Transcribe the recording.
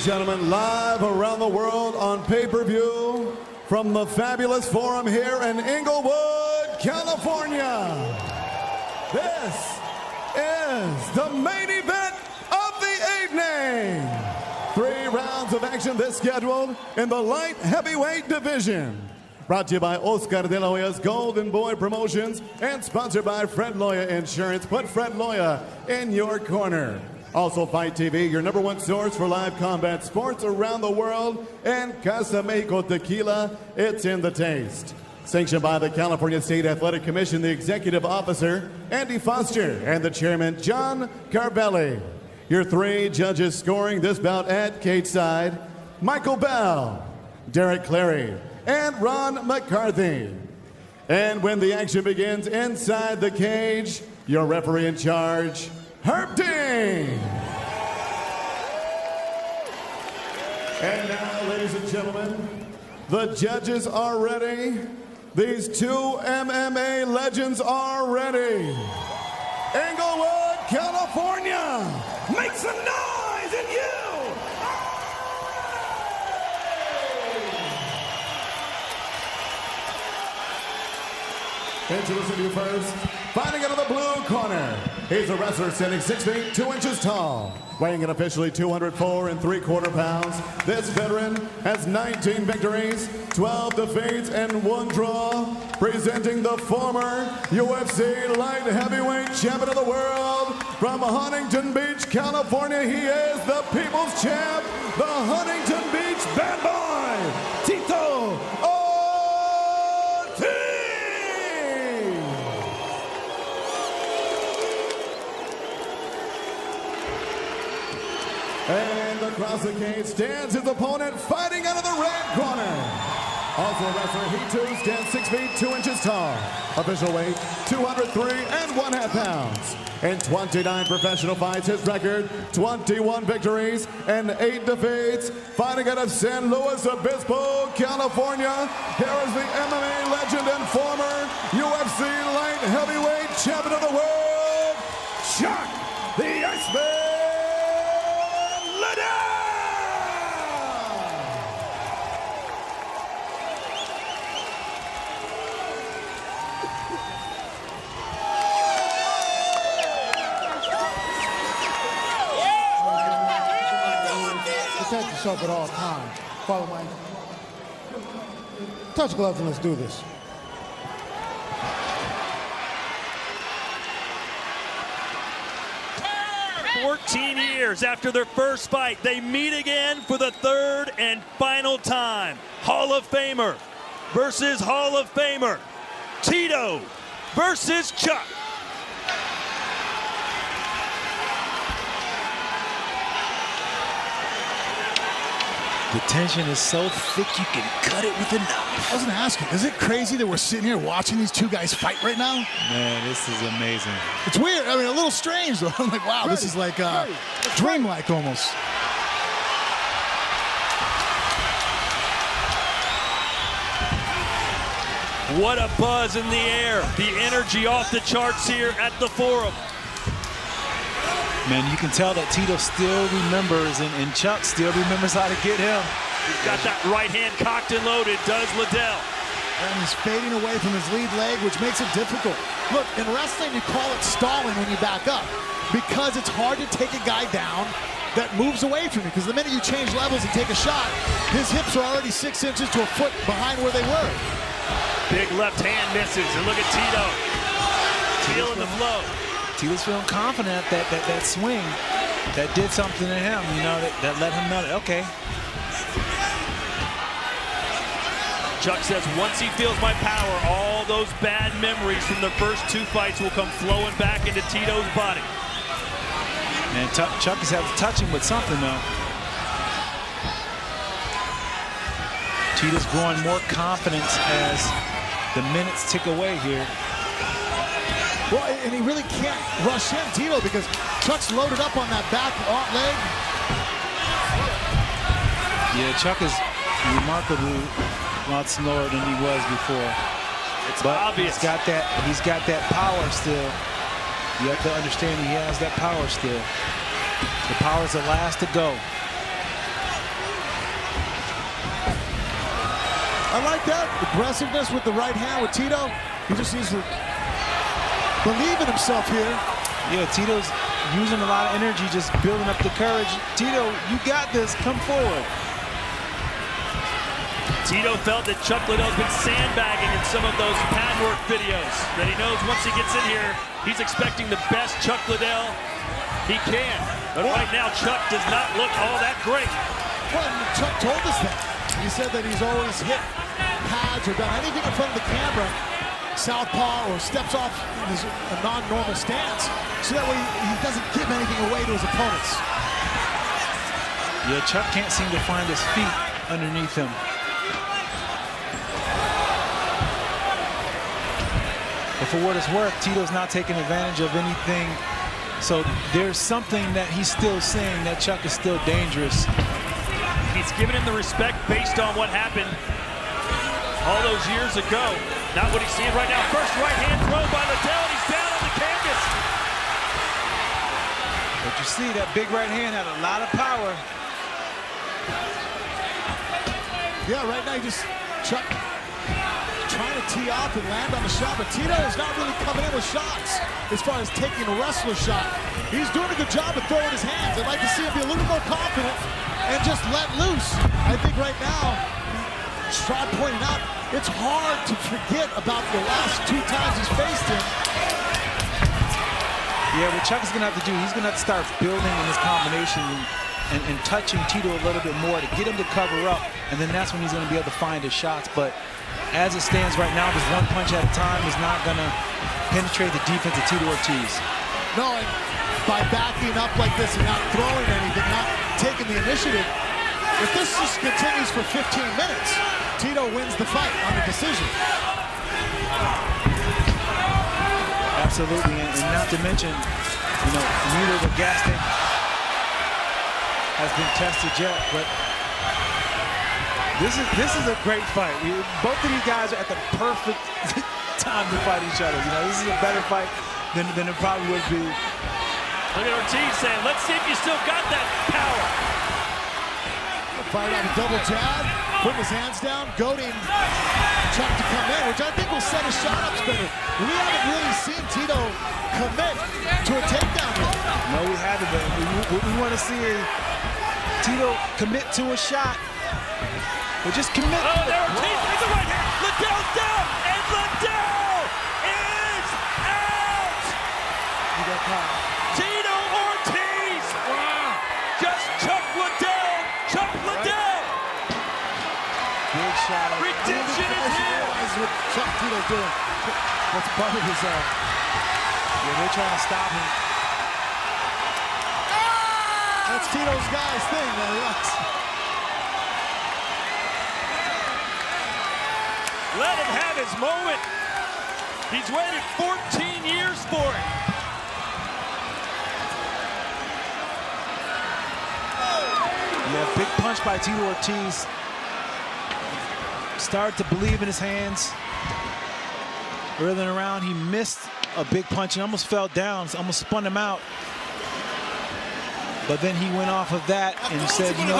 Gentlemen, live around the world on pay-per-view from the fabulous forum here in Inglewood, California. This is the main event of the evening. 3 rounds of action this scheduled in the light heavyweight division. Brought to you by Oscar de la Hoya's Golden Boy Promotions and sponsored by Fred Loya Insurance. Put Fred Loya in your corner. Also Fight TV, your #1 source for live combat sports around the world, and Casa Mexico Tequila, it's in the taste. Sanctioned by the California State Athletic Commission, the Executive Officer, Andy Foster, and the Chairman, John Carvelli. Your 3 judges scoring this bout at cage side, Michael Bell, Derek Clary, and Ron McCarthy. And when the action begins inside the cage, your referee in charge, Herb Dean. And now, ladies and gentlemen, the judges are ready. These 2 MMA legends are ready. Inglewood, California, make some noise and you. Introducing you first, fighting out of the blue corner. He's a wrestler standing 6 feet 2 inches tall, weighing in officially 204 3/4 pounds. This veteran has 19 victories, 12 defeats, and 1 draw. Presenting the former UFC Light Heavyweight Champion of the World from Huntington Beach, California. He is the People's Champ, the Huntington Beach Bad Boy, Tito Ortiz. And across the cage stands his opponent, fighting out of the red corner. Also a wrestler, he too stands 6 feet 2 inches tall. Official weight, 203 1/2 pounds. In 29 professional fights, his record, 21 victories and 8 defeats. Fighting out of San Luis Obispo, California, here is the MMA legend and former UFC Light Heavyweight Champion of the World, Chuck the Iceman Liddell! Protect yourself at all times. Follow my... Touch gloves and let's do this. Years after their first fight, they meet again for the 3rd and final time. Hall of Famer versus Hall of Famer. Tito versus Chuck. The tension is so thick you can cut it with a knife. I was gonna ask you, is it crazy that we're sitting here watching these 2 guys fight right now? Man, this is amazing. It's weird. I mean, a little strange though. I'm like, wow, this is like dreamlike almost. What a buzz in the air. The energy off the charts here at the forum. Man, you can tell that Tito still remembers, and Chuck still remembers how to get him. He's got that right hand cocked and loaded, does Liddell. And he's fading away from his lead leg, which makes it difficult. Look, in wrestling, you call it stalling when you back up, because it's hard to take a guy down that moves away from you, because the minute you change levels and take a shot, his hips are already 6 inches to a foot behind where they were. Big left hand misses, and look at Tito. Feeling the flow. Tito's feeling confident that swing that did something to him, you know, that let him know that, okay. Chuck says once he feels my power, all those bad memories from the first 2 fights will come flowing back into Tito's body. And Chuck is having to touch him with something, though. Tito's growing more confidence as the minutes tick away here. Well, and he really can't rush in, Tito, because Chuck's loaded up on that back leg. Yeah, Chuck is remarkably a lot slower than he was before. It's obvious. He's got that power still. You have to understand he has that power still. The power's the last to go. I like that. Aggressiveness with the right hand with Tito. He just needs to believe in himself here. Yeah, Tito's using a lot of energy, just building up the courage. Tito, you got this. Come forward. Tito felt that Chuck Liddell's been sandbagging in some of those pad work videos, that he knows once he gets in here, he's expecting the best Chuck Liddell he can. But right now, Chuck does not look all that great. Well, Chuck told us that. He said that he's always hit pads or done anything in front of the camera, southpaw, or steps off in a non-normal stance, so that way he doesn't give anything away to his opponents. Yeah, Chuck can't seem to find his feet underneath him. But for what it's worth, Tito's not taking advantage of anything. So there's something that he's still saying that Chuck is still dangerous. He's given him the respect based on what happened all those years ago. Not what he's seeing right now. First right hand throw by Liddell, and he's down on the canvas. But you see, that big right hand had a lot of power. Yeah, right now Chuck trying to tee off and land on the shot, but Tito is not really coming in with shots as far as taking a wrestler shot. He's doing a good job of throwing his hands. I'd like to see him be a little more confident and just let loose. I think right now, Strad pointed out, it's hard to forget about the last 2 times he's faced him. Yeah, what Chuck is going to have to do, he's going to have to start building in his combination and touching Tito a little bit more to get him to cover up, and then that's when he's going to be able to find his shots. But as it stands right now, just one punch at a time is not going to penetrate the defense of Tito Ortiz. No, and by backing up like this and not throwing anything, not taking the initiative, if this just continues for 15 minutes, Tito wins the fight on the decision. Absolutely, and not to mention, you know, neither the gas tank has been tested yet, but this is a great fight. Both of these guys are at the perfect time to fight each other. You know, this is a better fight than it probably would be. Look at Ortiz saying, let's see if you still got that power. Fired out a double jab, putting his hands down, goading Chuck to come in, which I think will set his shot up better. We haven't really seen Tito commit to a takedown yet. No, we haven't, but what we want to see is Tito commit to a shot. But just commit. Oh, there Ortiz with the right hand. Liddell's down, and Liddell is out. You got caught. Tito Ortiz. Wow. Just Chuck Liddell. Chuck Liddell. Big shot. Redemption is here. What Chuck Tito doing. That's part of his Yeah, they're trying to stop him. That's Tito's guy's thing, man. Let him have his moment. He's waited 14 years for it. Yeah, big punch by Tito Ortiz. Started to believe in his hands. Early around, he missed a big punch and almost fell down, almost spun him out. But then he went off of that and said, you know what?